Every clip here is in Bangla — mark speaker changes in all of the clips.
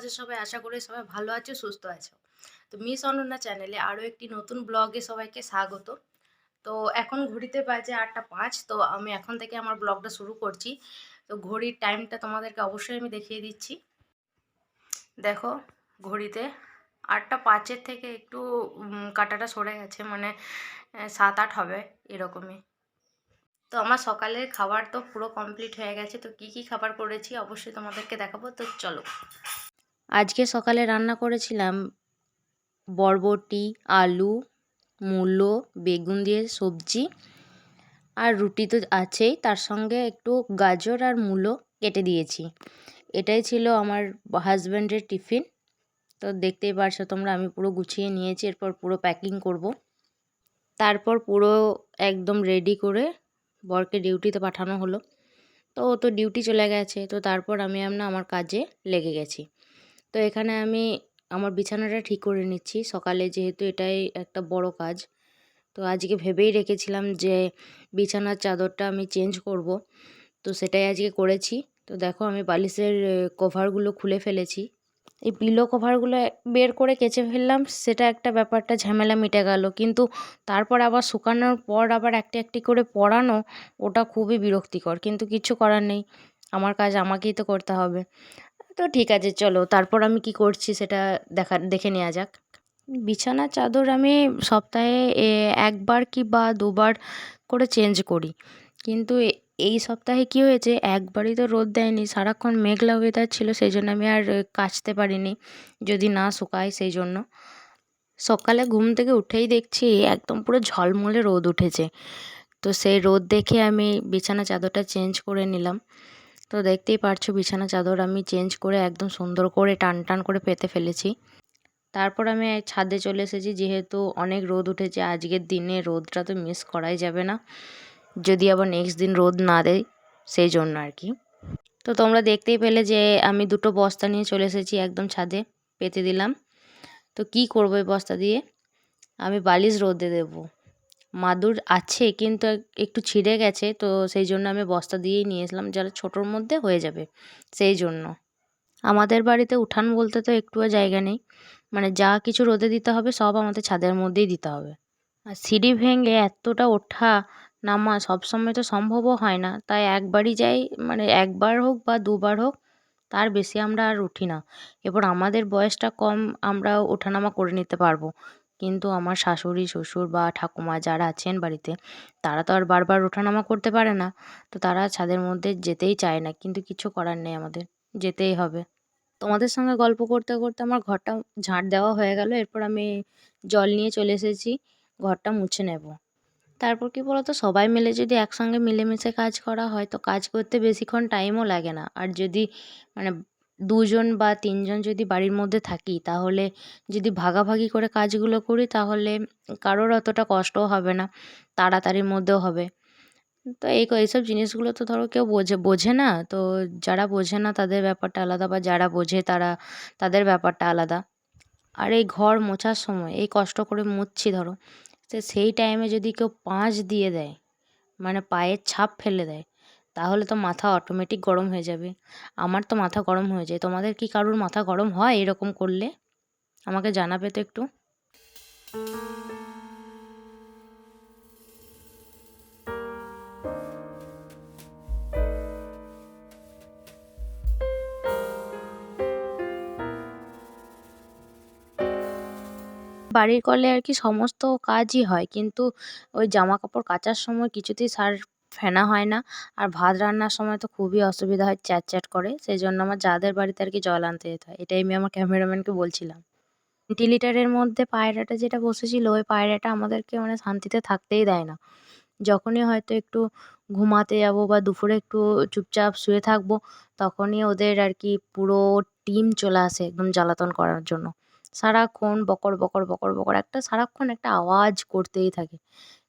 Speaker 1: আছো সবাই? আশা করি সবাই ভালো আছো, সুস্থ আছো। তো মিস অনন্যা চ্যানেলে আরো একটি নতুন ব্লগে সবাইকে স্বাগত। তো এখন ঘড়িতে বাজে ৮টা ৫। তো আমি এখন থেকে আমার ব্লগটা শুরু করছি। তো ঘড়ির টাইমটা তোমাদেরকে অবশ্যই আমি দেখিয়ে দিচ্ছি। দেখো ঘড়িতে ৮টা ৫-এর থেকে একটু কাঁটাটা সরে গেছে, মানে ৭-৮ হবে এরকমই। তো আমার সকালের খাবার তো পুরো কমপ্লিট হয়ে গেছে। তো কি কি খাবার করেছি অবশ্যই তোমাদেরকে দেখাবো। তো চলো। আজকে সকালে রান্না করেছিলাম বরবটি, আলু, মূলো, বেগুন দিয়ে সবজি, আর রুটি তো আছেই, তার সঙ্গে একটু গাজর আর মূলো কেটে দিয়েছি। এটাই ছিল আমার হাজব্যান্ডের টিফিন। তো দেখতেই পারছো তোমরা, আমি পুরো গুছিয়ে নিয়েছি। এরপর পুরো প্যাকিং করব। তারপর পুরো একদম রেডি করে বরকে ডিউটিতে পাঠানো হলো। তো ও তো ডিউটি চলে গেছে। তো তারপর আমি আমার কাজে লেগে গেছি। তো এখানে আমি আমার বিছানাটা ঠিক করে নিচ্ছি সকালে, যেহেতু এটাই একটা বড় কাজ। তো আজকে ভেবেই রেখেছিলাম যে বিছানার চাদরটা আমি চেঞ্জ করব। তো সেটাই আজকে করেছি। তো দেখো আমি বালিশের কভারগুলো খুলে ফেলেছি। এই পিলো কভারগুলো বের করে কেচে ফেললাম, সেটা একটা ব্যাপারটা ঝামেলা মিটে গেল। কিন্তু তারপর আবার শুকানোর পর আবার একটি একটি করে পরানো, ওটা খুবই বিরক্তিকর। কিন্তু কিছু করার নেই, আমার কাজ আমাকেই তো করতে হবে। তো ঠিক আছে চলো, তারপর আমি কি করছি সেটা দেখে নেওয়া যাক। বিছানার চাদর আমি সপ্তাহে একবার কি বা দুবার করে চেঞ্জ করি। কিন্তু এই সপ্তাহে কি হয়েছে, একবারই তো রোদ দেয়নি, সারাক্ষণ মেঘলা ওয়েদার ছিল, সেই জন্য আমি আর কাচতে পারিনি, যদি না শুকায় সেই জন্য। সকালে ঘুম থেকে উঠেই দেখছি একদম পুরো ঝলমলে রোদ উঠেছে। তো সেই রোদ দেখে আমি বিছানা চাদরটা চেঞ্জ করে নিলাম। তো দেখতেই পারছো বিছানা চাদর আমি চেঞ্জ করে একদম সুন্দর করে টান টান করে পেতে ফেলেছি। তারপর আমি ছাদে চলে এসেছি, যেহেতু অনেক রোদ উঠেছে আজকের দিনে, রোদটা তো মিস করাই যাবে না, যদি আবার নেক্সট দিন রোদ না দেয় সেই জন্য আর কি। তো তোমরা দেখতেই পেলে যে আমি দুটো বস্তা নিয়ে চলে এসেছি একদম ছাদে, পেতে দিলাম। তো কি করবো এই বস্তা দিয়ে, আমি বালিশ রোদে দেবো। মাদুর আছে কিন্তু একটু ছিঁড়ে গেছে, তো সেই জন্য আমি বস্তা দিয়েই নিয়ে এসলাম, যারা ছোটোর মধ্যে হয়ে যাবে সেই জন্য। আমাদের বাড়িতে উঠান বলতে তো একটুও জায়গা নেই, মানে যা কিছু রোদে দিতে হবে সব আমাদের ছাদের মধ্যেই দিতে হবে। আর সিঁড়ি ভেঙে এতটা ওঠা নামা সবসময় তো সম্ভবও হয় না, তাই একবারই যাই, মানে একবার হোক বা দুবার হোক, তার বেশি আমরা আর উঠি না। এবার আমাদের বয়সটা কম, আমরা ওঠানামা করে নিতে পারবো, কিন্তু আমার শাশুড়ি শ্বশুর বা ঠাকুমা যারা আছেন বাড়িতে, তারা তো আর বারবার ওঠানামা করতে পারে না। তো তারা ছাদের মধ্যে যেতেই চায় না, কিন্তু কিছু করার নেই, আমাদের যেতেই হবে। তোমাদের সঙ্গে গল্প করতে করতে আমার ঘরটা ঝাঁট দেওয়া হয়ে গেল। এরপর আমি জল নিয়ে চলে এসেছি, ঘরটা মুছে নেব। তারপর কি বলতো, সবাই মিলে যদি একসঙ্গে মিলেমিশে কাজ করা হয় তো কাজ করতে বেশিক্ষণ টাইমও লাগে না। আর যদি মানে ২ জন বা ৩ জন যদি বাড়ির মধ্যে থাকি, তাহলে যদি ভাগাভাগি করে কাজগুলো করি তাহলে কারোর অতটা কষ্টও হবে না, তাড়াতাড়ির মধ্যেও হবে। তো এইসব জিনিসগুলো তো ধরো কেউ বোঝে না, তো যারা বোঝে না তাদের ব্যাপারটা আলাদা, বা যারা বোঝে তাদের ব্যাপারটা আলাদা। আর এই ঘর মোছার সময় এই কষ্ট করে মুছছি ধরো, তো সেই টাইমে যদি কেউ পাঁচ দিয়ে দেয়, মানে পায়ের ছাপ ফেলে দেয়, তাহলে তো মাথা অটোমেটিক গরম হয়ে যাবে। আমার তো মাথা গরম হয়ে যায়। তোমাদের কি কারুর মাথা গরম হয় এরকম করলে? আমাকে জানাবে তো একটু। বাড়ির কলে আর কি সমস্ত কাজই হয়, কিন্তু ওই জামা কাপড় কাচার সময় কিছুতেই ফেনা হয় না। আর ভাত রান্নার সময় তো খুবই অসুবিধা হয়, চ্যাট চ্যাট করে, সেই জন্য আমার যাদের বাড়িতে আর কি জল আনতে যেতে হয়। এটাই আমি আমার ক্যামেরাম্যানকে বলছিলাম। 20 লিটারের মধ্যে পায়রাটা যেটা বসেছিল, ওই পায়রাটা আমাদেরকে মানে শান্তিতে থাকতেই দেয় না। যখনই হয়তো একটু ঘুমাতে যাব বা দুপুরে একটু চুপচাপ শুয়ে থাকবো, তখনই ওদের আর কি পুরো টিম চলে আসে একদম জ্বালাতন করার জন্য। সারাক্ষণ বকর বকর বকর বকর একটা সারাক্ষণ একটা আওয়াজ করতেই থাকে।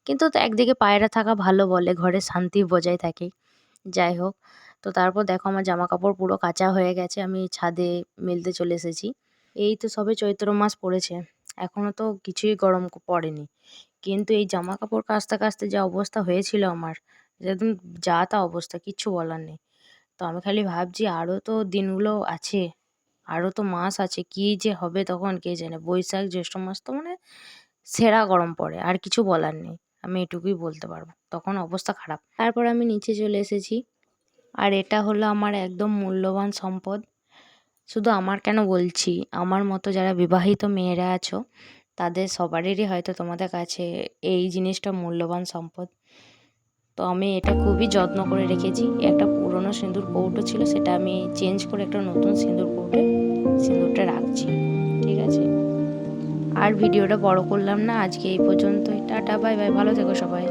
Speaker 1: কিন্তু তো একদিকে পায়রা থাকা ভালো, বলে ঘরে শান্তি বজায় থাকে। যাই হোক, তো তারপর দেখো আমার জামা কাপড় পুরো কাচা হয়ে গেছে, আমি ছাদে মেলতে চলে এসেছি। এই তো সবে চৈত্র মাস পড়েছে, এখনো তো কিছুই গরম পড়েনি, কিন্তু এই জামা কাপড় কাচতে কাচতে যা অবস্থা হয়েছিল আমার, একদম যা তা অবস্থা, কিচ্ছু বলার নেই। তো আমি খালি ভাবছি আরও তো দিনগুলো আছে, আরও তো মাস আছে, কী যে হবে তখন কে জানে। বৈশাখ জ্যৈষ্ঠ মাস তো মানে সেরা গরম পড়ে, আর কিছু বলার নেই, আমি এটুকুই বলতে পারবো। তখন অবস্থা খারাপ। তারপর আমি নিচে চলে এসেছি, আর এটা হলো আমার একদম মূল্যবান সম্পদ। শুধু আমার কেন বলছি, আমার মতো যারা বিবাহিত মেয়েরা আছো তাদের সবারই হয়তো তোমাদের কাছে এই জিনিসটা মূল্যবান সম্পদ। তো আমি এটা খুবই যত্ন করে রেখেছি। একটা পুরনো সিঁদুর কৌটো ছিল, সেটা আমি চেঞ্জ করে একটা নতুন সিঁদুর কৌটোয় সিঁদুরটা রাখছি। ঠিক আছে, আর ভিডিওটা বড় করলাম না, আজকে এই পর্যন্তই। টাটা, বাই বাই, ভালো থেকো সবাই।